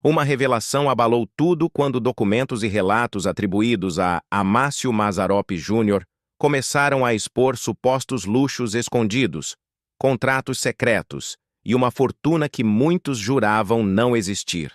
Uma revelação abalou tudo quando documentos e relatos atribuídos a Amácio Mazzaropi Júnior começaram a expor supostos luxos escondidos, contratos secretos e uma fortuna que muitos juravam não existir.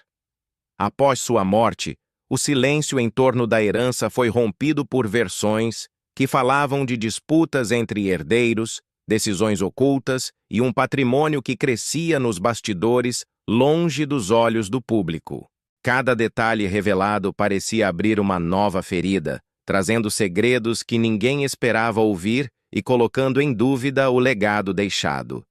Após sua morte, o silêncio em torno da herança foi rompido por versões que falavam de disputas entre herdeiros, decisões ocultas e um patrimônio que crescia nos bastidores, longe dos olhos do público. Cada detalhe revelado parecia abrir uma nova ferida, trazendo segredos que ninguém esperava ouvir e colocando em dúvida o legado deixado.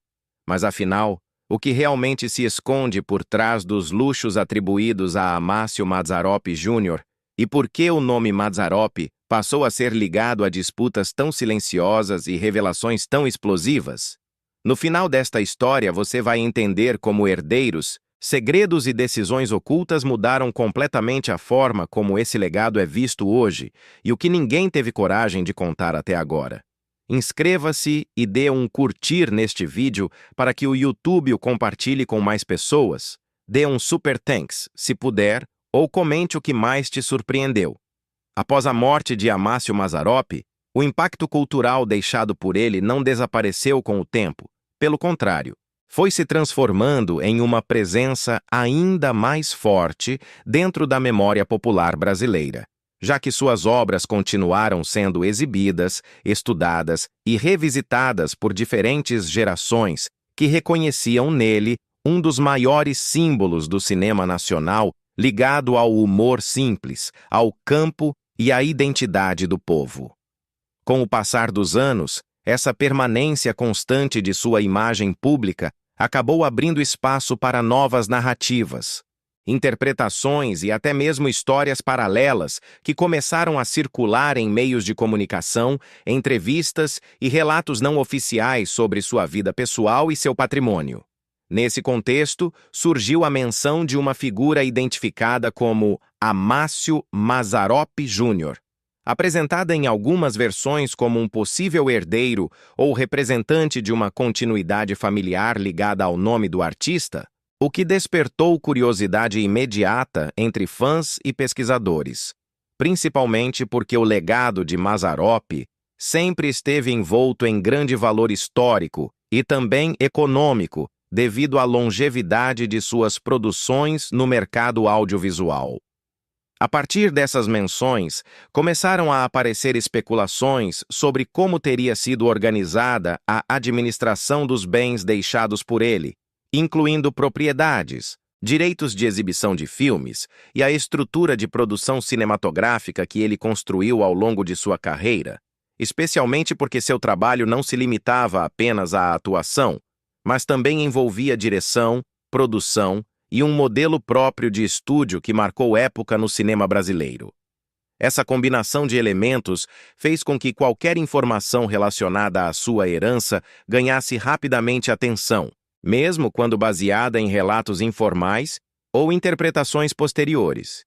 Mas afinal, o que realmente se esconde por trás dos luxos atribuídos a Amácio Mazzaropi Júnior e por que o nome Mazzaropi passou a ser ligado a disputas tão silenciosas e revelações tão explosivas? No final desta história, você vai entender como herdeiros, segredos e decisões ocultas mudaram completamente a forma como esse legado é visto hoje e o que ninguém teve coragem de contar até agora. Inscreva-se e dê um curtir neste vídeo para que o YouTube o compartilhe com mais pessoas. Dê um super thanks, se puder, ou comente o que mais te surpreendeu. Após a morte de Amácio Mazzaropi, o impacto cultural deixado por ele não desapareceu com o tempo. Pelo contrário, foi se transformando em uma presença ainda mais forte dentro da memória popular brasileira, já que suas obras continuaram sendo exibidas, estudadas e revisitadas por diferentes gerações que reconheciam nele um dos maiores símbolos do cinema nacional ligado ao humor simples, ao campo e à identidade do povo. Com o passar dos anos, essa permanência constante de sua imagem pública acabou abrindo espaço para novas narrativas, interpretações e até mesmo histórias paralelas que começaram a circular em meios de comunicação, entrevistas e relatos não oficiais sobre sua vida pessoal e seu patrimônio. Nesse contexto, surgiu a menção de uma figura identificada como Amácio Mazzaropi Júnior, apresentada em algumas versões como um possível herdeiro ou representante de uma continuidade familiar ligada ao nome do artista, o que despertou curiosidade imediata entre fãs e pesquisadores, principalmente porque o legado de Mazzaropi sempre esteve envolto em grande valor histórico e também econômico, devido à longevidade de suas produções no mercado audiovisual. A partir dessas menções, começaram a aparecer especulações sobre como teria sido organizada a administração dos bens deixados por ele, incluindo propriedades, direitos de exibição de filmes e a estrutura de produção cinematográfica que ele construiu ao longo de sua carreira, especialmente porque seu trabalho não se limitava apenas à atuação, mas também envolvia direção, produção e um modelo próprio de estúdio que marcou época no cinema brasileiro. Essa combinação de elementos fez com que qualquer informação relacionada à sua herança ganhasse rapidamente atenção, mesmo quando baseada em relatos informais ou interpretações posteriores.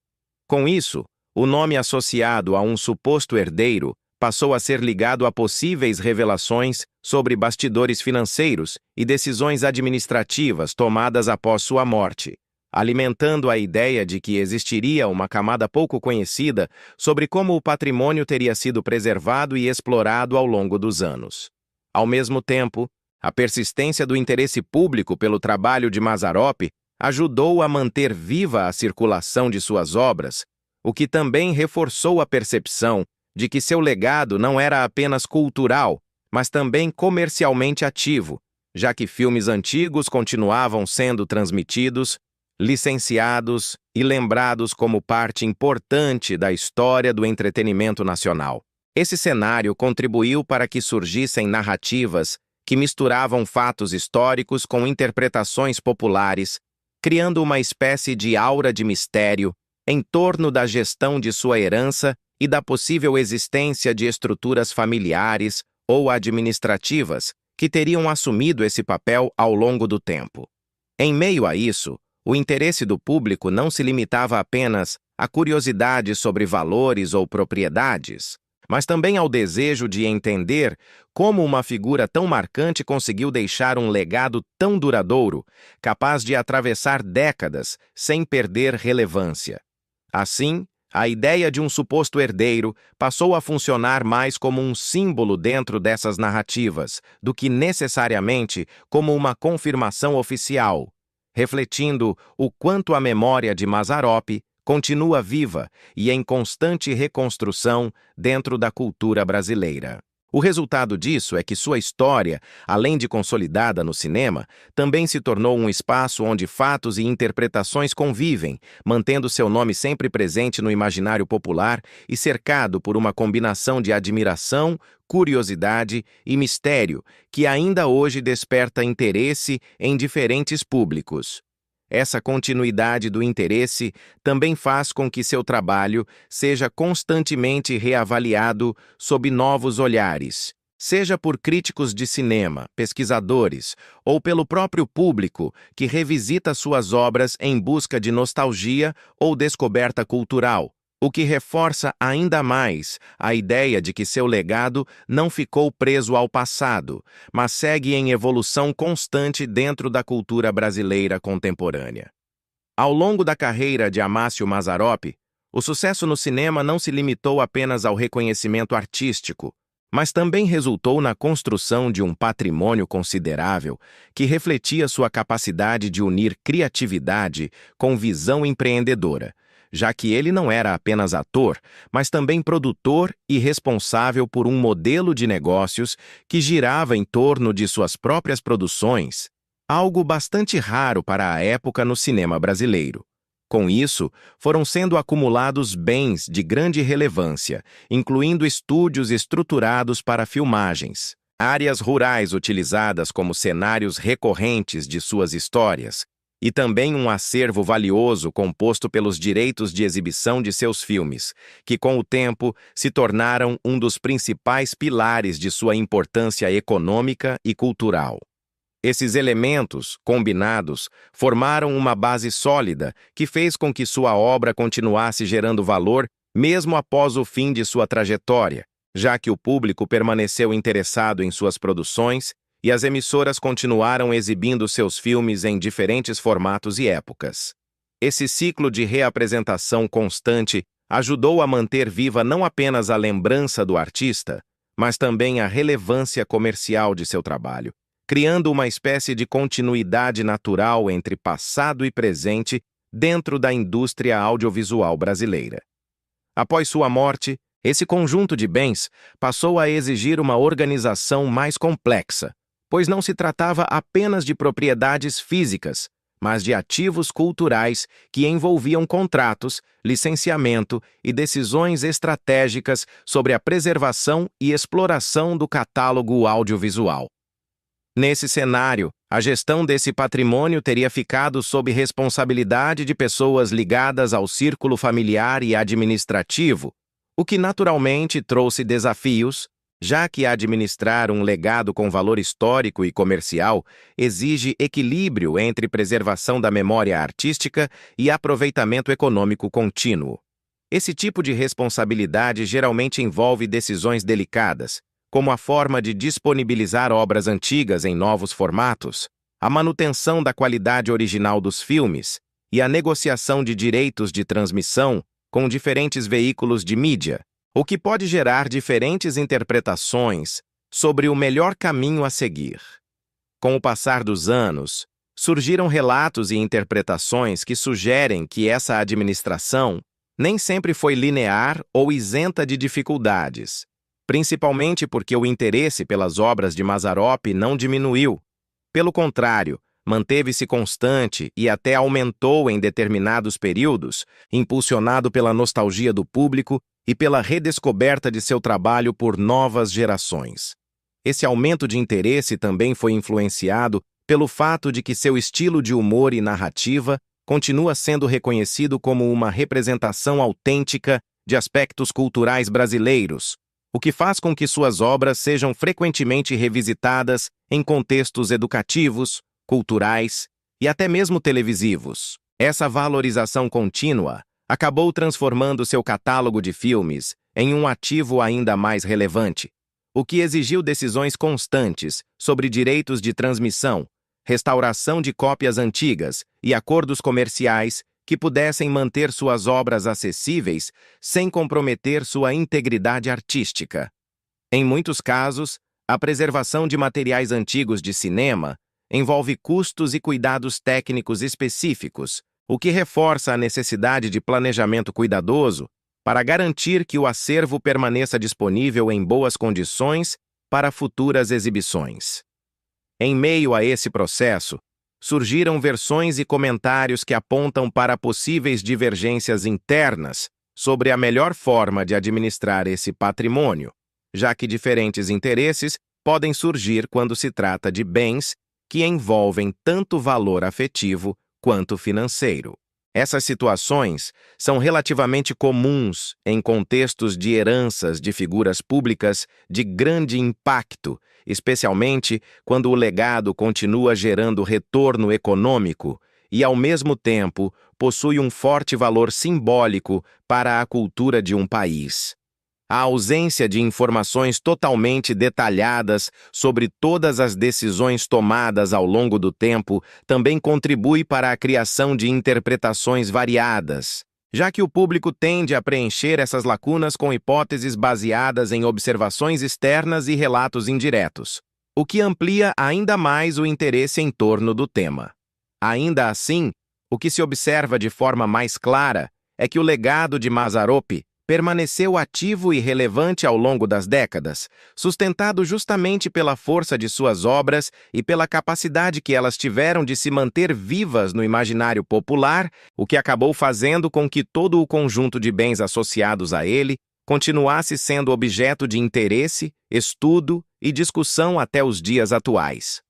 Com isso, o nome associado a um suposto herdeiro passou a ser ligado a possíveis revelações sobre bastidores financeiros e decisões administrativas tomadas após sua morte, alimentando a ideia de que existiria uma camada pouco conhecida sobre como o patrimônio teria sido preservado e explorado ao longo dos anos. Ao mesmo tempo, a persistência do interesse público pelo trabalho de Mazzaropi ajudou a manter viva a circulação de suas obras, o que também reforçou a percepção de que seu legado não era apenas cultural, mas também comercialmente ativo, já que filmes antigos continuavam sendo transmitidos, licenciados e lembrados como parte importante da história do entretenimento nacional. Esse cenário contribuiu para que surgissem narrativas que misturavam fatos históricos com interpretações populares, criando uma espécie de aura de mistério em torno da gestão de sua herança e da possível existência de estruturas familiares ou administrativas que teriam assumido esse papel ao longo do tempo. Em meio a isso, o interesse do público não se limitava apenas à curiosidade sobre valores ou propriedades, mas também ao desejo de entender como uma figura tão marcante conseguiu deixar um legado tão duradouro, capaz de atravessar décadas sem perder relevância. Assim, a ideia de um suposto herdeiro passou a funcionar mais como um símbolo dentro dessas narrativas do que necessariamente como uma confirmação oficial, refletindo o quanto a memória de Mazzaropi continua viva e em constante reconstrução dentro da cultura brasileira. O resultado disso é que sua história, além de consolidada no cinema, também se tornou um espaço onde fatos e interpretações convivem, mantendo seu nome sempre presente no imaginário popular e cercado por uma combinação de admiração, curiosidade e mistério que ainda hoje desperta interesse em diferentes públicos. Essa continuidade do interesse também faz com que seu trabalho seja constantemente reavaliado sob novos olhares, seja por críticos de cinema, pesquisadores ou pelo próprio público que revisita suas obras em busca de nostalgia ou descoberta cultural, o que reforça ainda mais a ideia de que seu legado não ficou preso ao passado, mas segue em evolução constante dentro da cultura brasileira contemporânea. Ao longo da carreira de Amácio Mazzaropi, o sucesso no cinema não se limitou apenas ao reconhecimento artístico, mas também resultou na construção de um patrimônio considerável que refletia sua capacidade de unir criatividade com visão empreendedora, já que ele não era apenas ator, mas também produtor e responsável por um modelo de negócios que girava em torno de suas próprias produções, algo bastante raro para a época no cinema brasileiro. Com isso, foram sendo acumulados bens de grande relevância, incluindo estúdios estruturados para filmagens, áreas rurais utilizadas como cenários recorrentes de suas histórias, e também um acervo valioso composto pelos direitos de exibição de seus filmes, que com o tempo se tornaram um dos principais pilares de sua importância econômica e cultural. Esses elementos, combinados, formaram uma base sólida que fez com que sua obra continuasse gerando valor mesmo após o fim de sua trajetória, já que o público permaneceu interessado em suas produções e as emissoras continuaram exibindo seus filmes em diferentes formatos e épocas. Esse ciclo de reapresentação constante ajudou a manter viva não apenas a lembrança do artista, mas também a relevância comercial de seu trabalho, criando uma espécie de continuidade natural entre passado e presente dentro da indústria audiovisual brasileira. Após sua morte, esse conjunto de bens passou a exigir uma organização mais complexa, pois não se tratava apenas de propriedades físicas, mas de ativos culturais que envolviam contratos, licenciamento e decisões estratégicas sobre a preservação e exploração do catálogo audiovisual. Nesse cenário, a gestão desse patrimônio teria ficado sob responsabilidade de pessoas ligadas ao círculo familiar e administrativo, o que naturalmente trouxe desafios, já que administrar um legado com valor histórico e comercial exige equilíbrio entre preservação da memória artística e aproveitamento econômico contínuo. Esse tipo de responsabilidade geralmente envolve decisões delicadas, como a forma de disponibilizar obras antigas em novos formatos, a manutenção da qualidade original dos filmes e a negociação de direitos de transmissão com diferentes veículos de mídia, o que pode gerar diferentes interpretações sobre o melhor caminho a seguir. Com o passar dos anos, surgiram relatos e interpretações que sugerem que essa administração nem sempre foi linear ou isenta de dificuldades, principalmente porque o interesse pelas obras de Mazzaropi não diminuiu. Pelo contrário, manteve-se constante e até aumentou em determinados períodos, impulsionado pela nostalgia do público e pela redescoberta de seu trabalho por novas gerações. Esse aumento de interesse também foi influenciado pelo fato de que seu estilo de humor e narrativa continua sendo reconhecido como uma representação autêntica de aspectos culturais brasileiros, o que faz com que suas obras sejam frequentemente revisitadas em contextos educativos, culturais e até mesmo televisivos. Essa valorização contínua acabou transformando seu catálogo de filmes em um ativo ainda mais relevante, o que exigiu decisões constantes sobre direitos de transmissão, restauração de cópias antigas e acordos comerciais que pudessem manter suas obras acessíveis sem comprometer sua integridade artística. Em muitos casos, a preservação de materiais antigos de cinema envolve custos e cuidados técnicos específicos, o que reforça a necessidade de planejamento cuidadoso para garantir que o acervo permaneça disponível em boas condições para futuras exibições. Em meio a esse processo, surgiram versões e comentários que apontam para possíveis divergências internas sobre a melhor forma de administrar esse patrimônio, já que diferentes interesses podem surgir quando se trata de bens que envolvem tanto valor afetivo quanto financeiro. Essas situações são relativamente comuns em contextos de heranças de figuras públicas de grande impacto, especialmente quando o legado continua gerando retorno econômico e, ao mesmo tempo, possui um forte valor simbólico para a cultura de um país. A ausência de informações totalmente detalhadas sobre todas as decisões tomadas ao longo do tempo também contribui para a criação de interpretações variadas, já que o público tende a preencher essas lacunas com hipóteses baseadas em observações externas e relatos indiretos, o que amplia ainda mais o interesse em torno do tema. Ainda assim, o que se observa de forma mais clara é que o legado de Mazzaropi permaneceu ativo e relevante ao longo das décadas, sustentado justamente pela força de suas obras e pela capacidade que elas tiveram de se manter vivas no imaginário popular, o que acabou fazendo com que todo o conjunto de bens associados a ele continuasse sendo objeto de interesse, estudo e discussão até os dias atuais.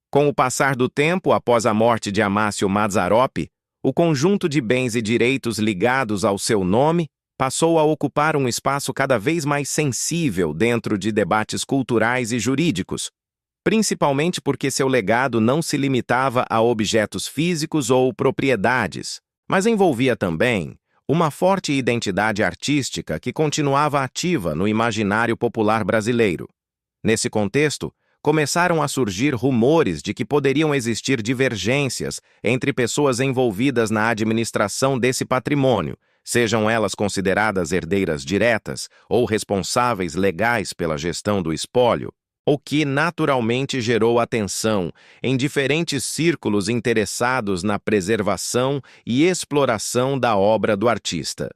Com o passar do tempo após a morte de Amácio Mazzaropi, o conjunto de bens e direitos ligados ao seu nome passou a ocupar um espaço cada vez mais sensível dentro de debates culturais e jurídicos, principalmente porque seu legado não se limitava a objetos físicos ou propriedades, mas envolvia também uma forte identidade artística que continuava ativa no imaginário popular brasileiro. Nesse contexto, começaram a surgir rumores de que poderiam existir divergências entre pessoas envolvidas na administração desse patrimônio, sejam elas consideradas herdeiras diretas ou responsáveis legais pela gestão do espólio, o que naturalmente gerou atenção em diferentes círculos interessados na preservação e exploração da obra do artista.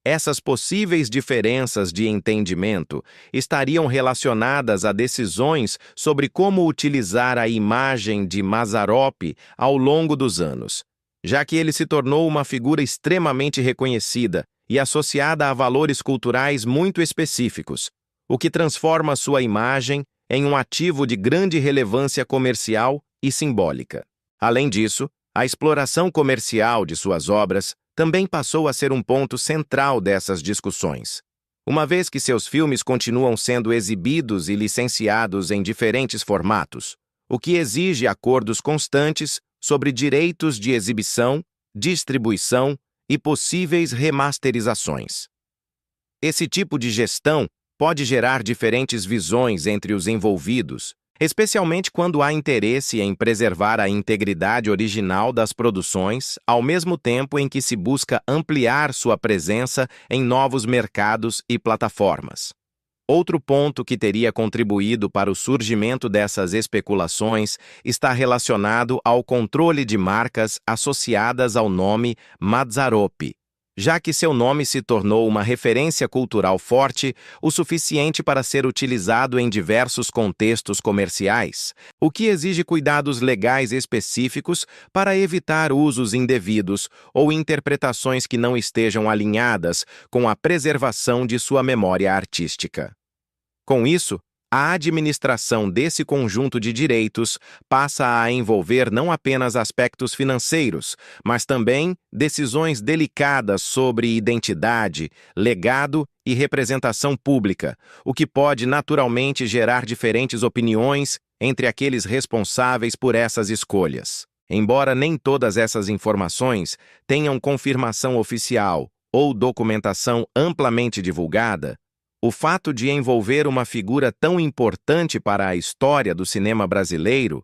Essas possíveis diferenças de entendimento estariam relacionadas a decisões sobre como utilizar a imagem de Mazzaropi ao longo dos anos, já que ele se tornou uma figura extremamente reconhecida e associada a valores culturais muito específicos, o que transforma sua imagem em um ativo de grande relevância comercial e simbólica. Além disso, a exploração comercial de suas obras também passou a ser um ponto central dessas discussões, uma vez que seus filmes continuam sendo exibidos e licenciados em diferentes formatos, o que exige acordos constantes sobre direitos de exibição, distribuição e possíveis remasterizações. Esse tipo de gestão pode gerar diferentes visões entre os envolvidos, especialmente quando há interesse em preservar a integridade original das produções, ao mesmo tempo em que se busca ampliar sua presença em novos mercados e plataformas. Outro ponto que teria contribuído para o surgimento dessas especulações está relacionado ao controle de marcas associadas ao nome Mazzaropi, já que seu nome se tornou uma referência cultural forte o suficiente para ser utilizado em diversos contextos comerciais, o que exige cuidados legais específicos para evitar usos indevidos ou interpretações que não estejam alinhadas com a preservação de sua memória artística. Com isso, a administração desse conjunto de direitos passa a envolver não apenas aspectos financeiros, mas também decisões delicadas sobre identidade, legado e representação pública, o que pode naturalmente gerar diferentes opiniões entre aqueles responsáveis por essas escolhas. embora nem todas essas informações tenham confirmação oficial ou documentação amplamente divulgada, o fato de envolver uma figura tão importante para a história do cinema brasileiro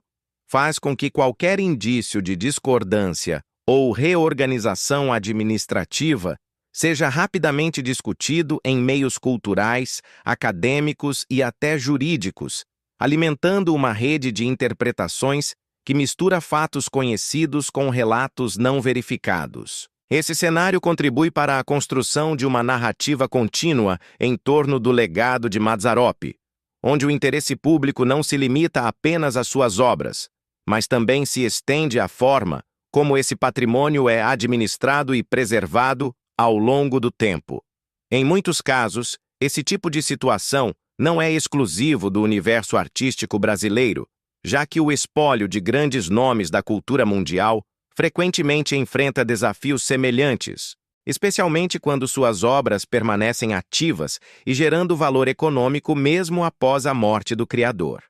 faz com que qualquer indício de discordância ou reorganização administrativa seja rapidamente discutido em meios culturais, acadêmicos e até jurídicos, alimentando uma rede de interpretações que mistura fatos conhecidos com relatos não verificados. Esse cenário contribui para a construção de uma narrativa contínua em torno do legado de Mazzaropi, onde o interesse público não se limita apenas às suas obras, mas também se estende à forma como esse patrimônio é administrado e preservado ao longo do tempo. Em muitos casos, esse tipo de situação não é exclusivo do universo artístico brasileiro, já que o espólio de grandes nomes da cultura mundial frequentemente enfrenta desafios semelhantes, especialmente quando suas obras permanecem ativas e gerando valor econômico mesmo após a morte do criador.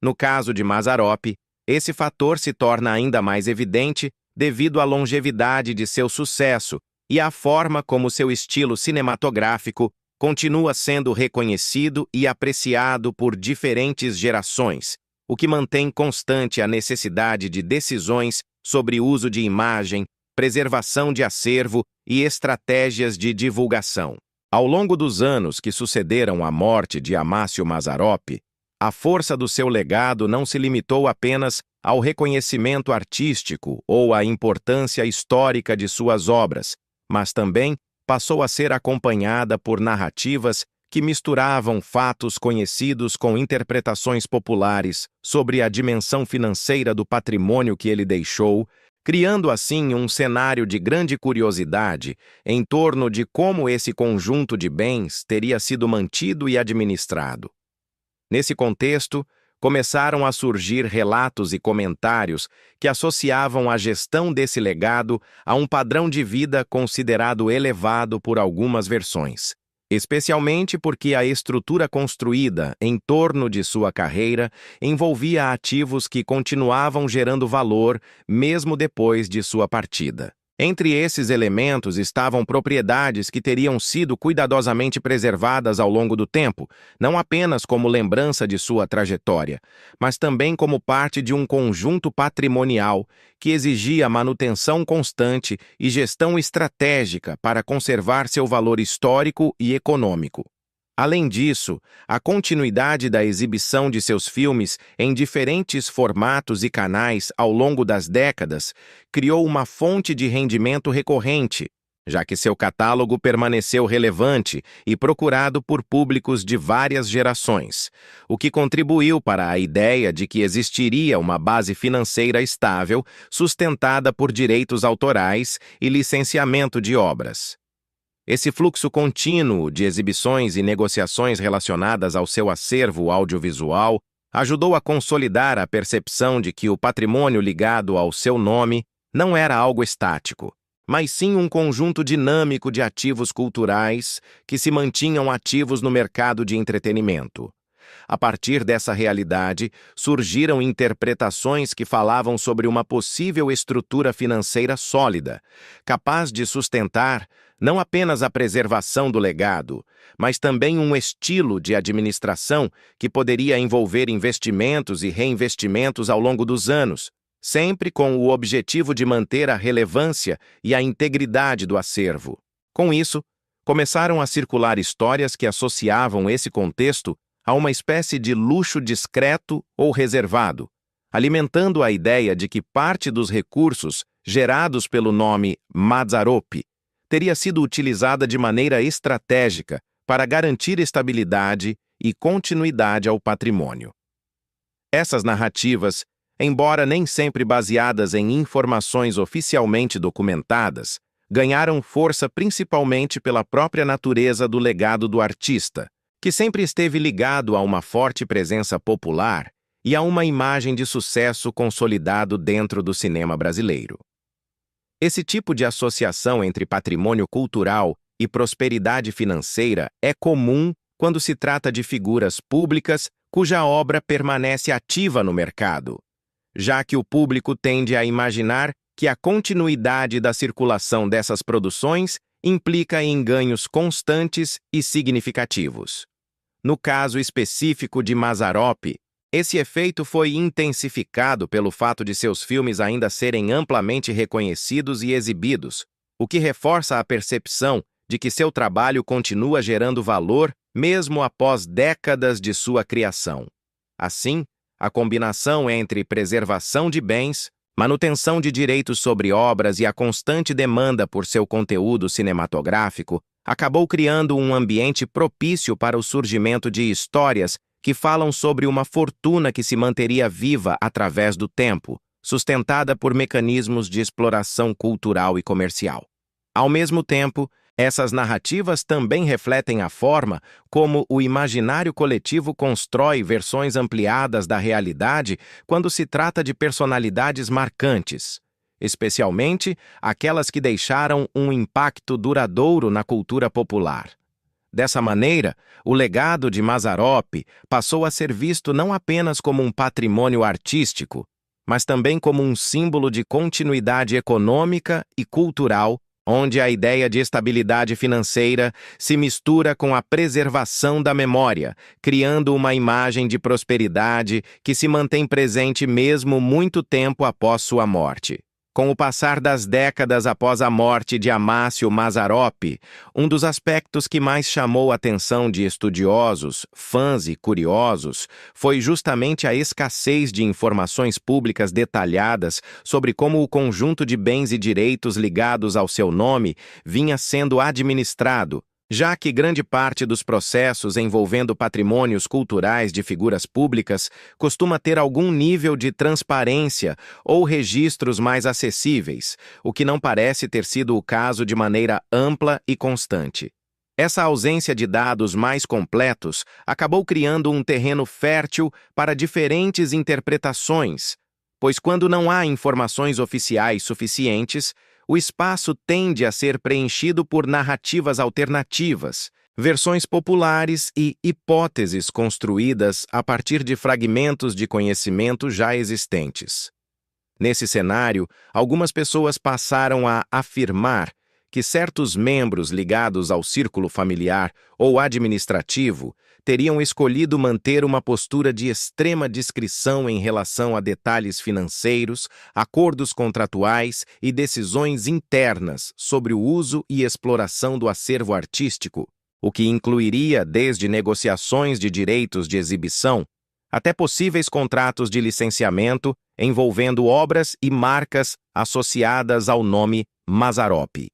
No caso de Mazzaropi, esse fator se torna ainda mais evidente devido à longevidade de seu sucesso e à forma como seu estilo cinematográfico continua sendo reconhecido e apreciado por diferentes gerações, o que mantém constante a necessidade de decisões sobre uso de imagem, preservação de acervo e estratégias de divulgação. Ao longo dos anos que sucederam à morte de Amácio Mazzaropi, a força do seu legado não se limitou apenas ao reconhecimento artístico ou à importância histórica de suas obras, mas também passou a ser acompanhada por narrativas que misturavam fatos conhecidos com interpretações populares sobre a dimensão financeira do patrimônio que ele deixou, criando assim um cenário de grande curiosidade em torno de como esse conjunto de bens teria sido mantido e administrado. Nesse contexto, começaram a surgir relatos e comentários que associavam a gestão desse legado a um padrão de vida considerado elevado por algumas versões, especialmente porque a estrutura construída em torno de sua carreira envolvia ativos que continuavam gerando valor mesmo depois de sua partida. Entre esses elementos estavam propriedades que teriam sido cuidadosamente preservadas ao longo do tempo, não apenas como lembrança de sua trajetória, mas também como parte de um conjunto patrimonial que exigia manutenção constante e gestão estratégica para conservar seu valor histórico e econômico. Além disso, a continuidade da exibição de seus filmes em diferentes formatos e canais ao longo das décadas criou uma fonte de rendimento recorrente, já que seu catálogo permaneceu relevante e procurado por públicos de várias gerações, o que contribuiu para a ideia de que existiria uma base financeira estável sustentada por direitos autorais e licenciamento de obras. Esse fluxo contínuo de exibições e negociações relacionadas ao seu acervo audiovisual ajudou a consolidar a percepção de que o patrimônio ligado ao seu nome não era algo estático, mas sim um conjunto dinâmico de ativos culturais que se mantinham ativos no mercado de entretenimento. A partir dessa realidade, surgiram interpretações que falavam sobre uma possível estrutura financeira sólida, capaz de sustentar não apenas a preservação do legado, mas também um estilo de administração que poderia envolver investimentos e reinvestimentos ao longo dos anos, sempre com o objetivo de manter a relevância e a integridade do acervo. Com isso, começaram a circular histórias que associavam esse contexto a uma espécie de luxo discreto ou reservado, alimentando a ideia de que parte dos recursos gerados pelo nome Mazzaropi teria sido utilizada de maneira estratégica para garantir estabilidade e continuidade ao patrimônio. Essas narrativas, embora nem sempre baseadas em informações oficialmente documentadas, ganharam força principalmente pela própria natureza do legado do artista, que sempre esteve ligado a uma forte presença popular e a uma imagem de sucesso consolidado dentro do cinema brasileiro. Esse tipo de associação entre patrimônio cultural e prosperidade financeira é comum quando se trata de figuras públicas cuja obra permanece ativa no mercado. já que o público tende a imaginar que a continuidade da circulação dessas produções implica em ganhos constantes e significativos. No caso específico de Mazzaropi, esse efeito foi intensificado pelo fato de seus filmes ainda serem amplamente reconhecidos e exibidos, o que reforça a percepção de que seu trabalho continua gerando valor mesmo após décadas de sua criação. Assim, a combinação entre preservação de bens, manutenção de direitos sobre obras e a constante demanda por seu conteúdo cinematográfico acabou criando um ambiente propício para o surgimento de histórias que falam sobre uma fortuna que se manteria viva através do tempo, sustentada por mecanismos de exploração cultural e comercial. Ao mesmo tempo, essas narrativas também refletem a forma como o imaginário coletivo constrói versões ampliadas da realidade quando se trata de personalidades marcantes, especialmente aquelas que deixaram um impacto duradouro na cultura popular. Dessa maneira, o legado de Mazzaropi passou a ser visto não apenas como um patrimônio artístico, mas também como um símbolo de continuidade econômica e cultural, onde a ideia de estabilidade financeira se mistura com a preservação da memória, criando uma imagem de prosperidade que se mantém presente mesmo muito tempo após sua morte. Com o passar das décadas após a morte de Amácio Mazzaropi, um dos aspectos que mais chamou a atenção de estudiosos, fãs e curiosos foi justamente a escassez de informações públicas detalhadas sobre como o conjunto de bens e direitos ligados ao seu nome vinha sendo administrado, já que grande parte dos processos envolvendo patrimônios culturais de figuras públicas costuma ter algum nível de transparência ou registros mais acessíveis, o que não parece ter sido o caso de maneira ampla e constante. Essa ausência de dados mais completos acabou criando um terreno fértil para diferentes interpretações, pois quando não há informações oficiais suficientes, o espaço tende a ser preenchido por narrativas alternativas, versões populares e hipóteses construídas a partir de fragmentos de conhecimento já existentes. Nesse cenário, algumas pessoas passaram a afirmar que certos membros ligados ao círculo familiar ou administrativo teriam escolhido manter uma postura de extrema discrição em relação a detalhes financeiros, acordos contratuais e decisões internas sobre o uso e exploração do acervo artístico, o que incluiria desde negociações de direitos de exibição até possíveis contratos de licenciamento envolvendo obras e marcas associadas ao nome Mazzaropi.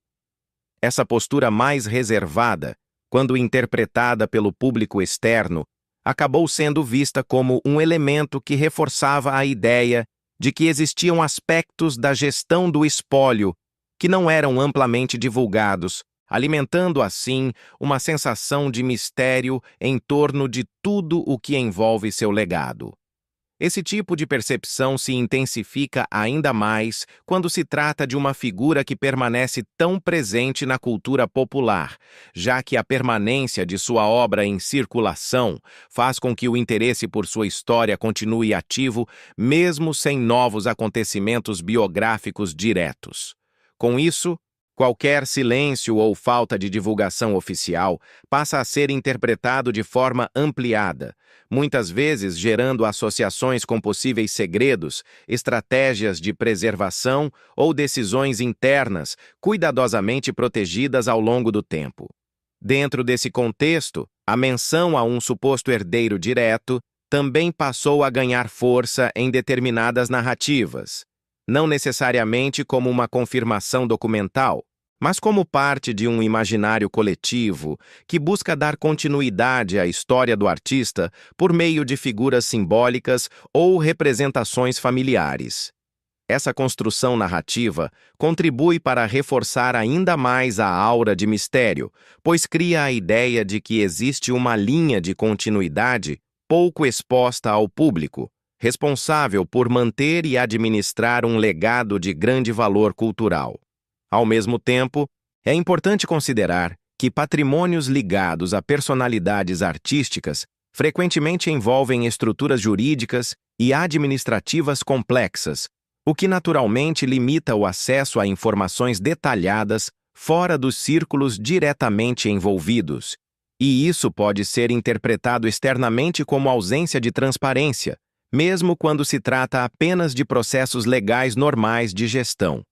Essa postura mais reservada, quando interpretada pelo público externo, acabou sendo vista como um elemento que reforçava a ideia de que existiam aspectos da gestão do espólio que não eram amplamente divulgados, alimentando assim uma sensação de mistério em torno de tudo o que envolve seu legado. Esse tipo de percepção se intensifica ainda mais quando se trata de uma figura que permanece tão presente na cultura popular, já que a permanência de sua obra em circulação faz com que o interesse por sua história continue ativo, mesmo sem novos acontecimentos biográficos diretos. Com isso, qualquer silêncio ou falta de divulgação oficial passa a ser interpretado de forma ampliada, muitas vezes gerando associações com possíveis segredos, estratégias de preservação ou decisões internas cuidadosamente protegidas ao longo do tempo. Dentro desse contexto, a menção a um suposto herdeiro direto também passou a ganhar força em determinadas narrativas, não necessariamente como uma confirmação documental, mas como parte de um imaginário coletivo que busca dar continuidade à história do artista por meio de figuras simbólicas ou representações familiares. Essa construção narrativa contribui para reforçar ainda mais a aura de mistério, pois cria a ideia de que existe uma linha de continuidade pouco exposta ao público, responsável por manter e administrar um legado de grande valor cultural. Ao mesmo tempo, é importante considerar que patrimônios ligados a personalidades artísticas frequentemente envolvem estruturas jurídicas e administrativas complexas, o que naturalmente limita o acesso a informações detalhadas fora dos círculos diretamente envolvidos. E isso pode ser interpretado externamente como ausência de transparência, mesmo quando se trata apenas de processos legais normais de gestão.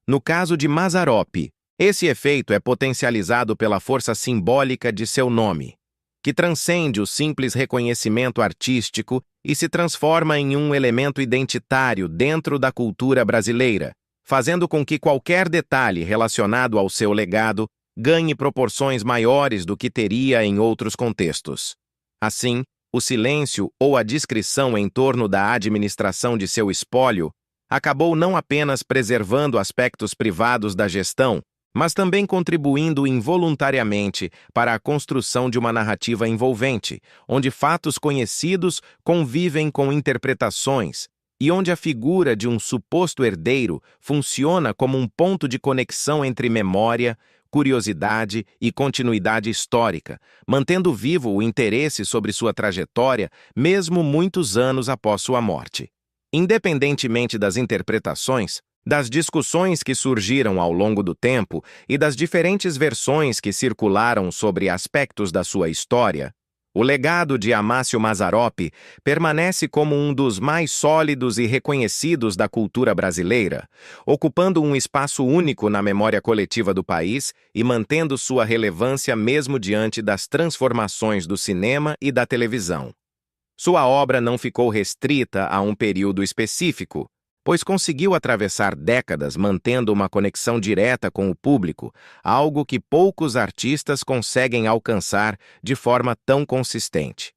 No caso de Mazzaropi, esse efeito é potencializado pela força simbólica de seu nome, que transcende o simples reconhecimento artístico e se transforma em um elemento identitário dentro da cultura brasileira, fazendo com que qualquer detalhe relacionado ao seu legado ganhe proporções maiores do que teria em outros contextos. Assim, o silêncio ou a discrição em torno da administração de seu espólio acabou não apenas preservando aspectos privados da gestão, mas também contribuindo involuntariamente para a construção de uma narrativa envolvente, onde fatos conhecidos convivem com interpretações e onde a figura de um suposto herdeiro funciona como um ponto de conexão entre memória, curiosidade e continuidade histórica, mantendo vivo o interesse sobre sua trajetória mesmo muitos anos após sua morte. Independentemente das interpretações, das discussões que surgiram ao longo do tempo e das diferentes versões que circularam sobre aspectos da sua história, o legado de Amácio Mazzaropi permanece como um dos mais sólidos e reconhecidos da cultura brasileira, ocupando um espaço único na memória coletiva do país e mantendo sua relevância mesmo diante das transformações do cinema e da televisão. Sua obra não ficou restrita a um período específico, pois conseguiu atravessar décadas mantendo uma conexão direta com o público, algo que poucos artistas conseguem alcançar de forma tão consistente.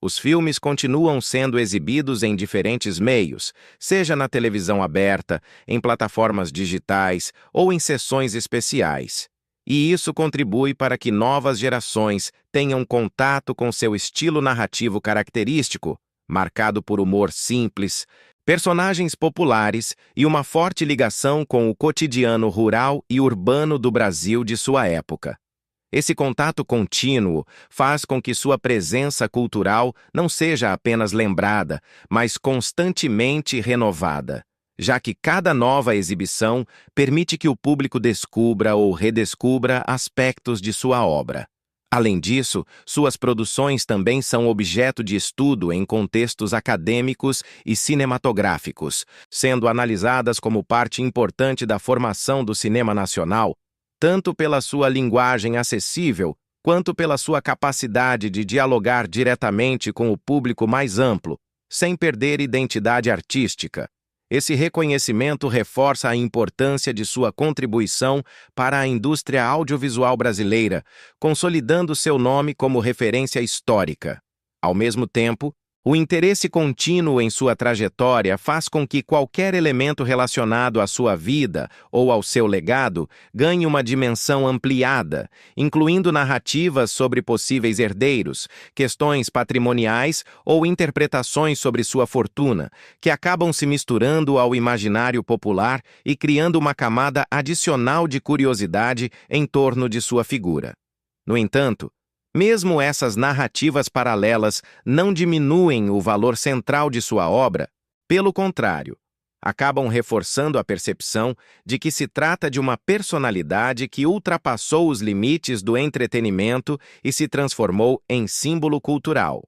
Os filmes continuam sendo exibidos em diferentes meios, seja na televisão aberta, em plataformas digitais ou em sessões especiais. E isso contribui para que novas gerações tenham contato com seu estilo narrativo característico, marcado por humor simples, personagens populares e uma forte ligação com o cotidiano rural e urbano do Brasil de sua época. Esse contato contínuo faz com que sua presença cultural não seja apenas lembrada, mas constantemente renovada, já que cada nova exibição permite que o público descubra ou redescubra aspectos de sua obra. Além disso, suas produções também são objeto de estudo em contextos acadêmicos e cinematográficos, sendo analisadas como parte importante da formação do cinema nacional, tanto pela sua linguagem acessível, quanto pela sua capacidade de dialogar diretamente com o público mais amplo, sem perder identidade artística. Esse reconhecimento reforça a importância de sua contribuição para a indústria audiovisual brasileira, consolidando seu nome como referência histórica. Ao mesmo tempo, o interesse contínuo em sua trajetória faz com que qualquer elemento relacionado à sua vida ou ao seu legado ganhe uma dimensão ampliada, incluindo narrativas sobre possíveis herdeiros, questões patrimoniais ou interpretações sobre sua fortuna, que acabam se misturando ao imaginário popular e criando uma camada adicional de curiosidade em torno de sua figura. No entanto, mesmo essas narrativas paralelas não diminuem o valor central de sua obra, pelo contrário, acabam reforçando a percepção de que se trata de uma personalidade que ultrapassou os limites do entretenimento e se transformou em símbolo cultural.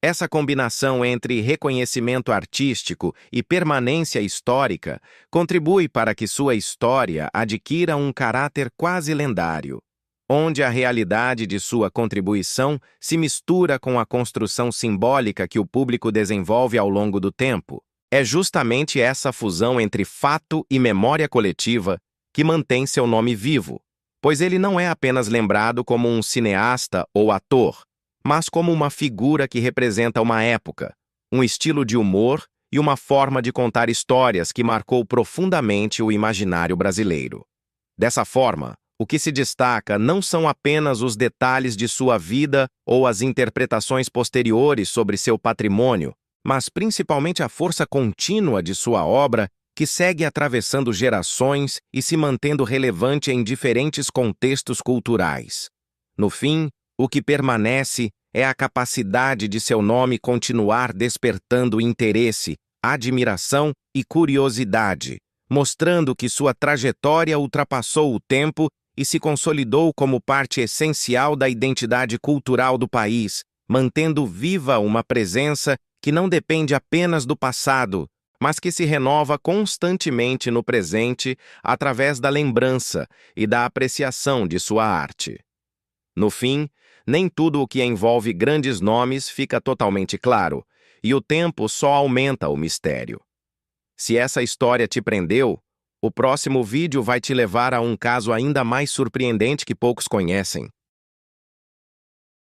Essa combinação entre reconhecimento artístico e permanência histórica contribui para que sua história adquira um caráter quase lendário, onde a realidade de sua contribuição se mistura com a construção simbólica que o público desenvolve ao longo do tempo. É justamente essa fusão entre fato e memória coletiva que mantém seu nome vivo, pois ele não é apenas lembrado como um cineasta ou ator, mas como uma figura que representa uma época, um estilo de humor e uma forma de contar histórias que marcou profundamente o imaginário brasileiro. Dessa forma, o que se destaca não são apenas os detalhes de sua vida ou as interpretações posteriores sobre seu patrimônio, mas principalmente a força contínua de sua obra, que segue atravessando gerações e se mantendo relevante em diferentes contextos culturais. No fim, o que permanece é a capacidade de seu nome continuar despertando interesse, admiração e curiosidade, mostrando que sua trajetória ultrapassou o tempo e se consolidou como parte essencial da identidade cultural do país, mantendo viva uma presença que não depende apenas do passado, mas que se renova constantemente no presente através da lembrança e da apreciação de sua arte. No fim, nem tudo o que envolve grandes nomes fica totalmente claro, e o tempo só aumenta o mistério. Se essa história te prendeu, o próximo vídeo vai te levar a um caso ainda mais surpreendente que poucos conhecem.